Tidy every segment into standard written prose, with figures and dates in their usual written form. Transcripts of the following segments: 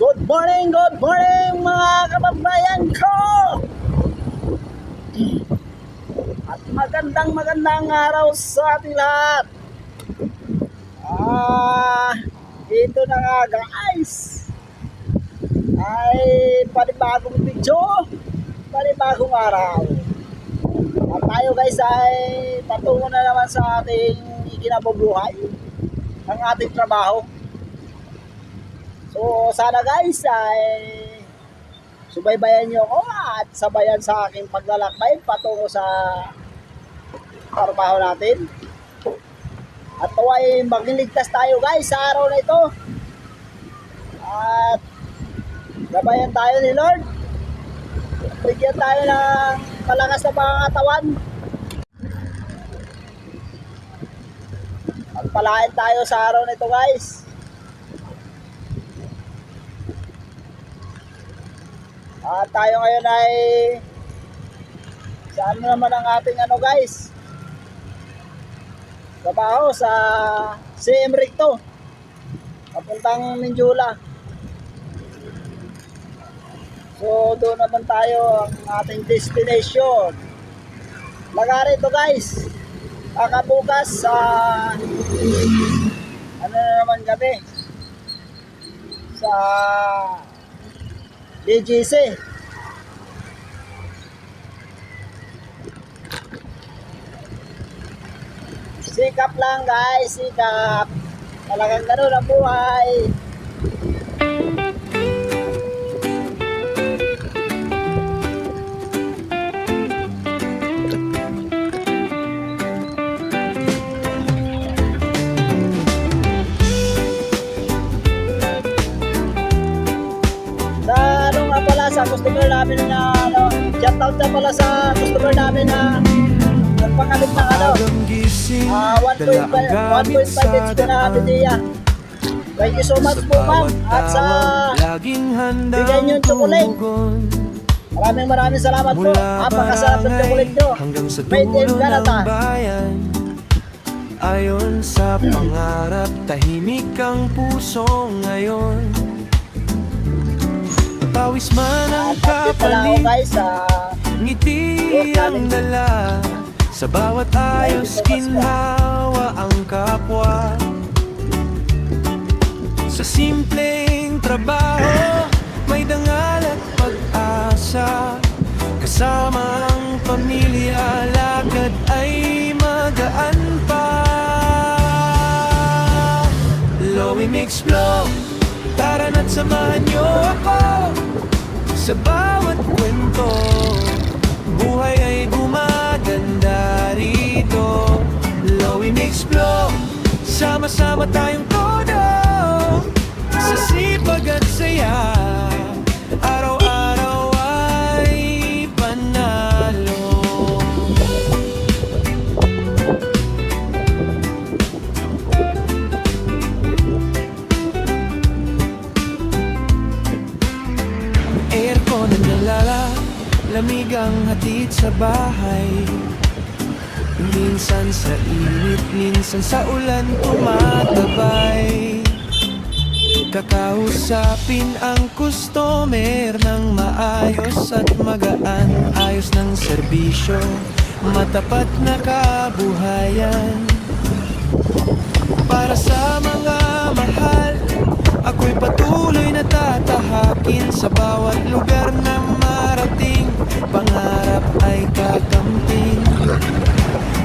Good morning mga kababayan ko! At magandang araw sa ating lahat. Dito na nga guys, ay panibagong video, panibagong araw. At tayo guys ay patungo na naman sa ating ikinabubuhay, ang ating trabaho. So sana guys ay subaybayan nyo ako at sabayan sa aking paglalakbay patungo sa trabaho natin. At ay maging ligtas tayo guys sa araw na ito. At gabayan tayo ni Lord. Bigyan tayo ng malakas na pangangatawan. At palain tayo sa araw na ito guys. At tayo ngayon ay saan naman ang ating guys, trabaho sa CM Recto papuntang Mindula. So doon naman tayo ang ating destination. Lagari ito guys, kakabukas sa ano na naman kami sa DGC. Sikap lang guys, sikap. Talagang ganun ang buhay. Sa customer namin na shoutout na pala sa customer namin na nagpakalit ng 1.5 inch ko na bitiya. Thank you so much po ma'am at sa bigay nyo yung chocolate. Maraming salamat po. Napakasarap ng chocolate nyo. Made in Canada. Ayon sa pangarap, tahimik ang puso ngayon. Pawis man ang kapalit, ngiti ang dala. Sa bawat ayos, ginhawa ang kapwa. Sa simpleng trabaho, may dangal at pag-asa. Kasama ang pamilya, lakad ay magaan pa. Lowy Mix Flow, tara na't samahan niyo ako sa bawat kwento. Buhay ay gumaganda rito. Lowy Mix Flow, sama-sama tayong todo. Sa sipag at saya, araw-araw ay panalo. Aircon ang nalala, lamig ang hatid sa bahay. Minsan sa init, minsan sa ulan tumatabay. Kakausapin ang customer ng maayos at magaan. Ayos ng serbisyo, matapat na kabuhayan. Para sa mga mahal, ako'y patuloy na tatahakin. Sa bawat lugar na marating, pangarap ay kakamping.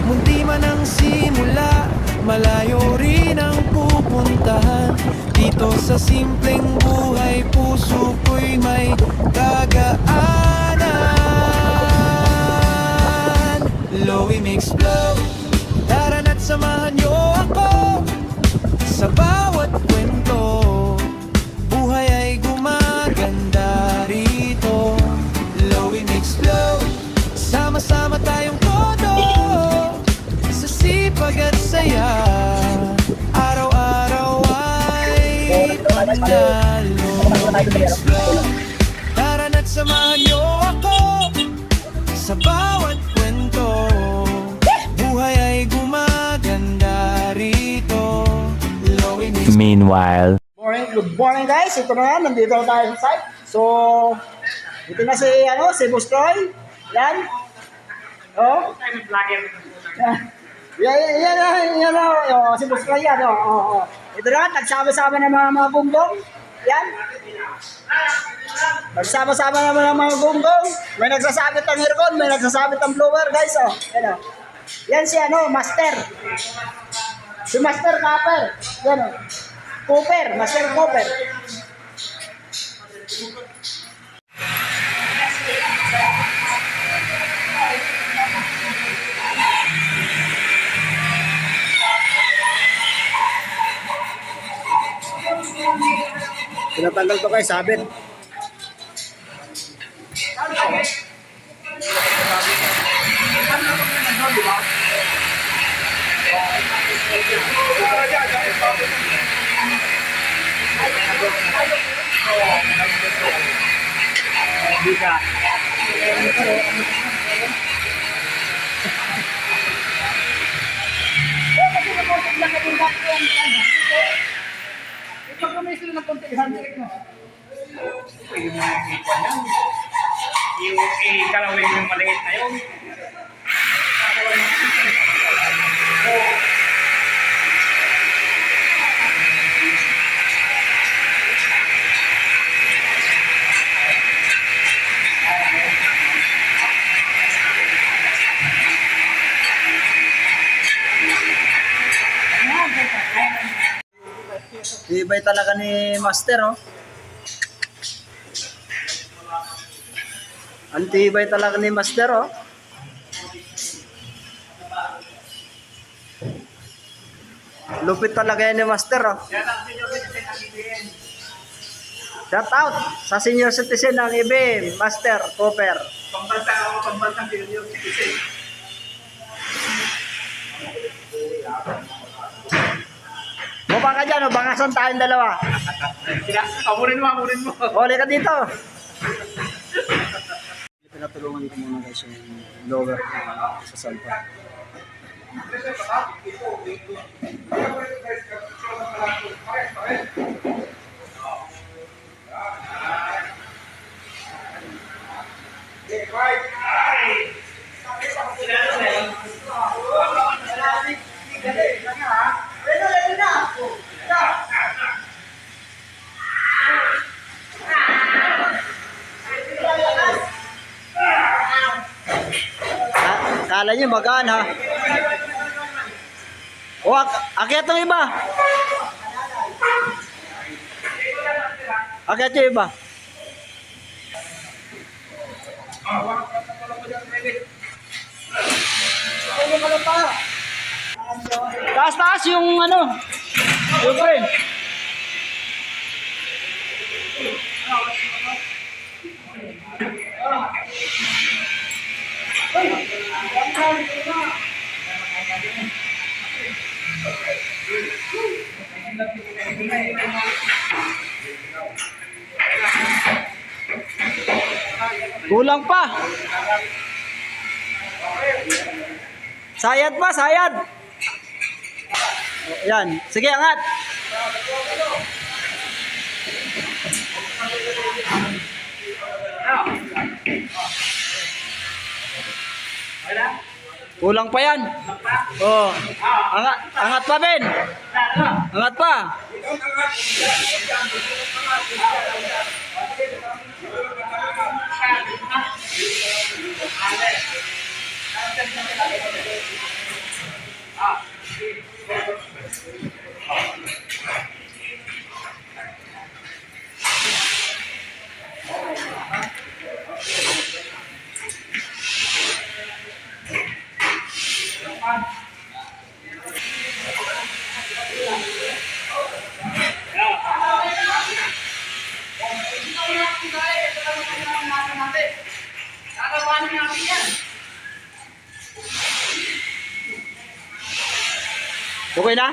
Munti man ang simula, malayo rin ang pupuntahan. Dito sa simpleng buhay, puso ko'y may kagaanan. Lowy Mix Flow, tara na't samahan niyo ako sa bawat kwento. Buhay ay gumaganda rito. Lowy Mix Flow, sama-sama tayong todo. Sa sipag at saya, araw-araw ay panalo. Lowy Mix Flow, tara na't samahan niyo ako sa bawat kwento. Buhay ay gumaganda rito. Lowy Mix Flow. Meanwhile, Morning good morning guys. Ito na yan, nandito na tayo sa site. So, ito na si, si Boss Troy. Yan. Oh. Yan, si Boss Troy yan. Ito na, nagsama-sama ng mga gunggong. Yan. Nagsama-sama naman ng mga gunggong. May nagsasabit ng aircon, may nagsasabit ng blower guys. Yan, yan si Master. Si Master Copper. Yan Cooper, Master Cooper. Tinatanggal ko kay sabit. Bisa. Yung kalawin yung maliit na yun. Ibay talaga ni Master, Antibay talaga ni Master, Lupit talaga yan ni Master, Shout out sa senior citizen ng IBM, Master Cooper. Pambansang senior citizen. Baba ka dyan, bangasan tayong dalawa. Amurin mo. Huli ka dito. Pinatulungan ko muna guys yung lower sa salpa. Kala nyo magaan ha. O, akyat ng iba. Akyat yung iba. Taas yung yung rin. Kulang pa. Sayad pa, sayad. Yan, sige angat. Kulang pa yan. Oh, angat pa Ben. Angat pa. Okay na?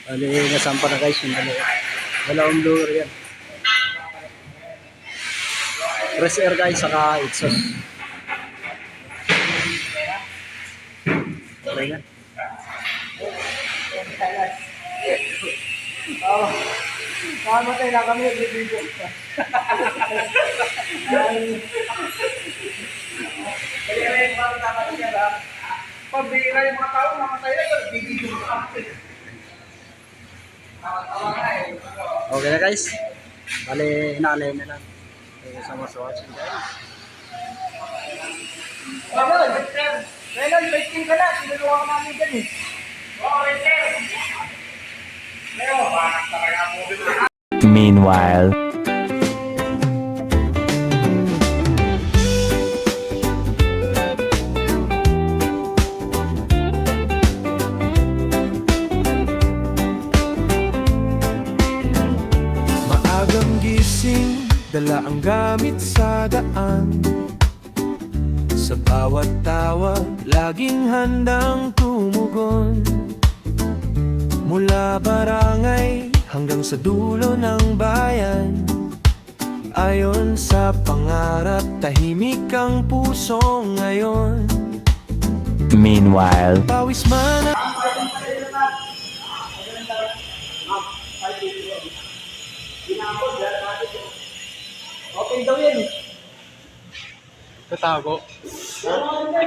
Bali, nasampa na guys yung dalawa. Dalawang blower yan. Press air guys, saka exhaust. Okay na? Oo. Nakamatay na kami, bibigyo. Kaya rin, parang dapat yan, ha? Pambira yung mga tao, mamatay na yun. Bibigyo ka. Tawa nga eh. Okay na guys. Bali, inaalay na lang. Sa mga watching guys. Bakit, Victor? Kailan, waiting ka na. Tinulungan ka namin dyan eh. Oo, Victor. Leo, parang talaga ako. Meanwhile, Maagang gising, dala ang gamit sa daan. Sa bawat tawag, laging handang tumugon. Mula barangay hanggang sa dulo ng bayan. Ayon sa pangarap, tahimik ang puso ngayon. meanwhile, Pawis man Okay daw yan eh. Itatago.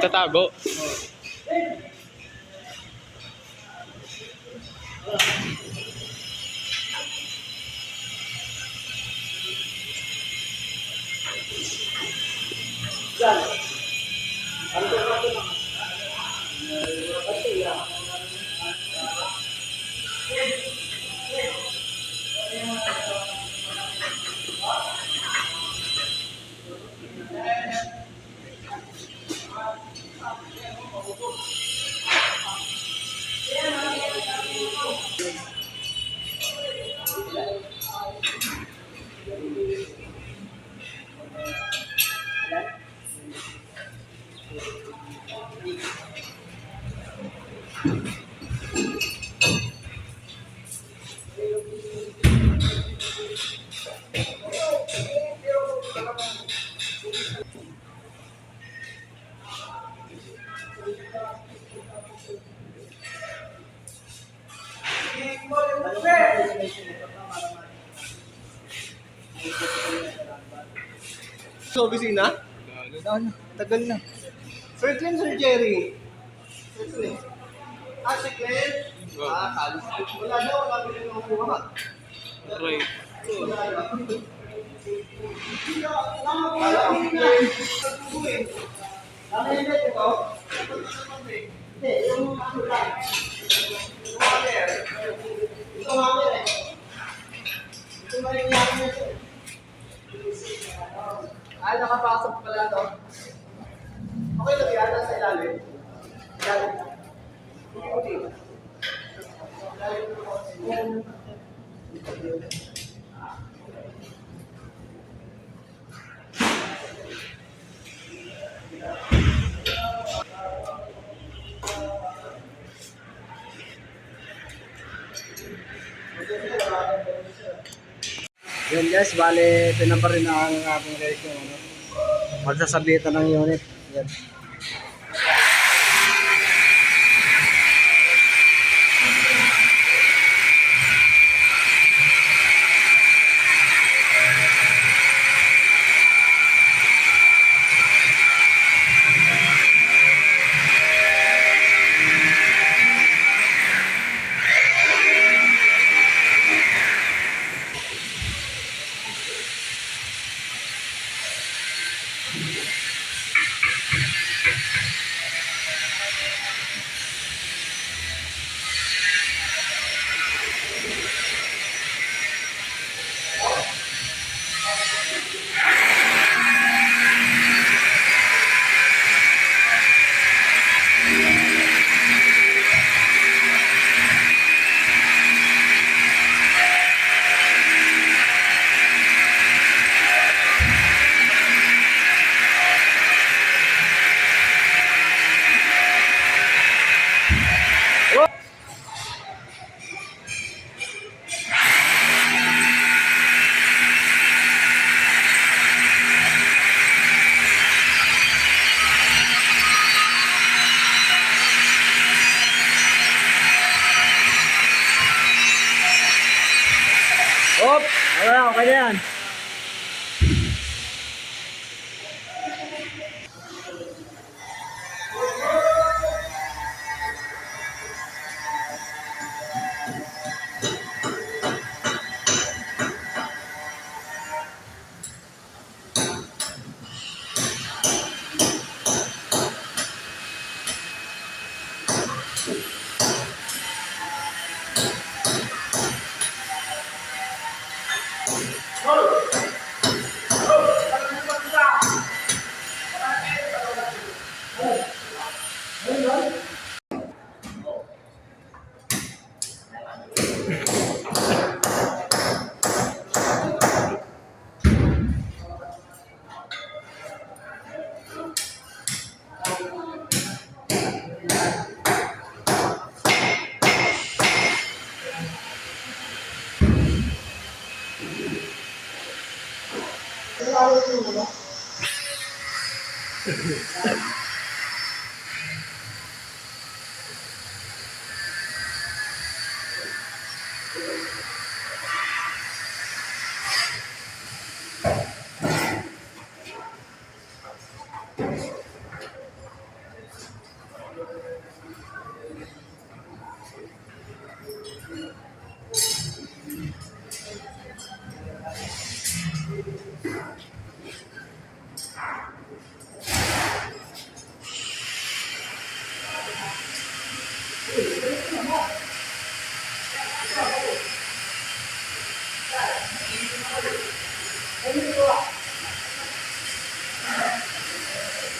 Itatago. Sa opisina? Tagal na. Sir Glenn, Sir Jerry. Sir Glenn. Ah, si Glenn? Ah, kalis. Wala na, wala na yung nakuha. Okay. Wala na. Wala ang Glenn. Nagpupuin. Ano yung net ito? Hindi, yung ano lang. Ito hammer. Ito hammer eh. Ito na yung hammer ito. Ay, nakapasok pala to. Okay lang yan, nasa ilalim. Ilalim. Okay. Yun guys, bali, ito na pa rin ang ating guys yung ano. Magsasabitan ng unit. Yan. Wala, okay na yan.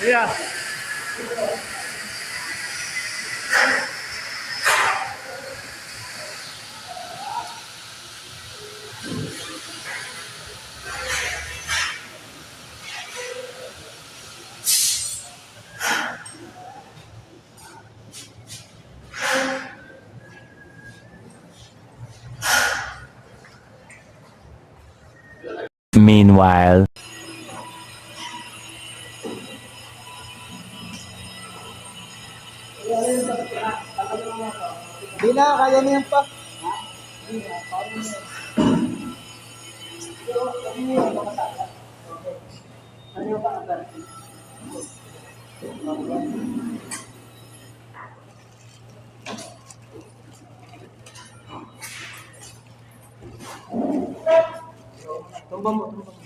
Yeah. Meanwhile, Di na, kaya na yan pa. Tumbang mo, tumbang mo.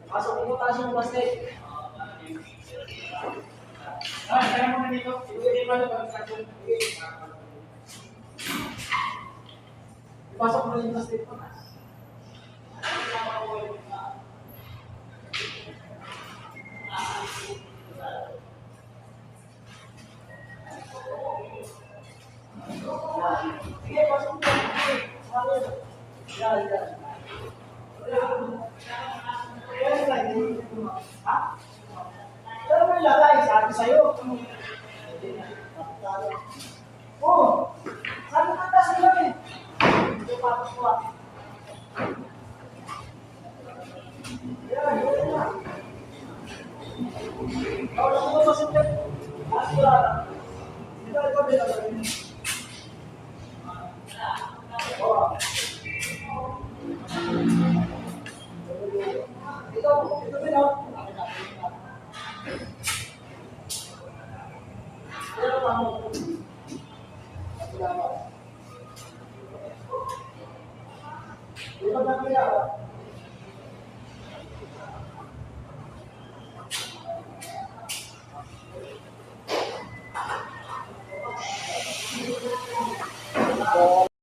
Pasok mo tayo ng basket. Kaya mo na dito. Pasok mo na yung basket po. Sige, pasok mo na. Pero may lalay, sabi sa'yo. Oo. Sabi ka ta sa'yo eh. Ito patos ko ah. Yan, yun na. Wala ko sa simple. Asurada. Ito, ito, ito. Oo. Ito din ako. Pero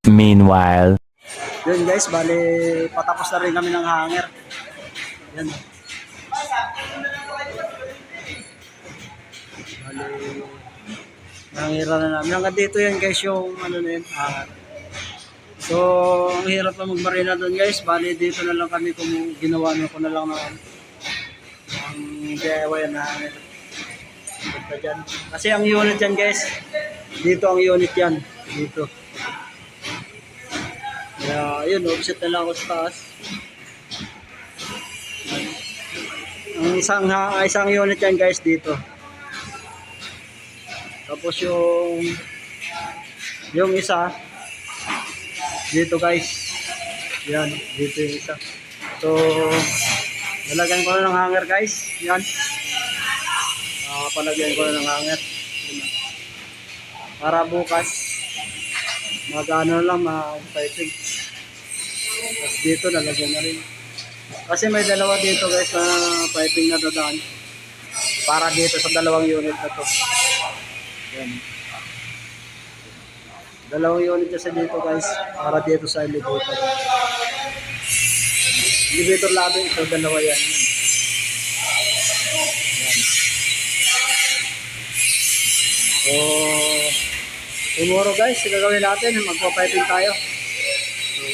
Meanwhile. Yun guys, bali patapos na rin kami ng hanger. Yan. Bali, nangira na namin. Hanggang dito yan guys yung ano na yun, hanger. So, ang hirap na magmarina doon guys. Bali, dito na lang kami kung ginawa na ko na lang ng ang DIY na hanger. Punta dyan. Kasi ang unit yan guys, dito ang unit yan. Dito. Kaya, yun, offset na lang ako sa taas. Ang isang unit yan guys dito. Tapos yung isa dito guys. Yan, dito yung isa. So, nalagyan ko na ng hanger guys. Yan. Palagyan ko na ng hanger. Para bukas mag-ano lang, mag-piping. Tapos dito nalagyan na rin. Kasi may dalawa dito guys na piping na dadaan. Para dito sa dalawang unit na to. Yan. Dalawang unit kasi dito guys. Para dito sa elevator. Elevator lobby. Ito dalawa yan. Yan. So, tomorrow guys, gagawin natin. Magpa-piping tayo. So,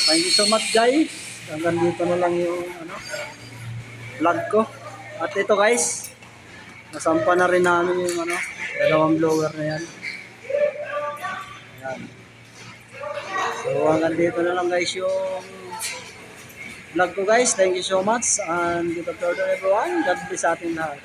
thank you so much guys. Hanggang dito na lang yung vlog ko. At ito guys, nasampa na rin namin yung dalawang blower na yan. Ayan. So hanggang dito na lang guys yung vlog ko guys. Thank you so much and good afternoon everyone. God bless sa ating lahat.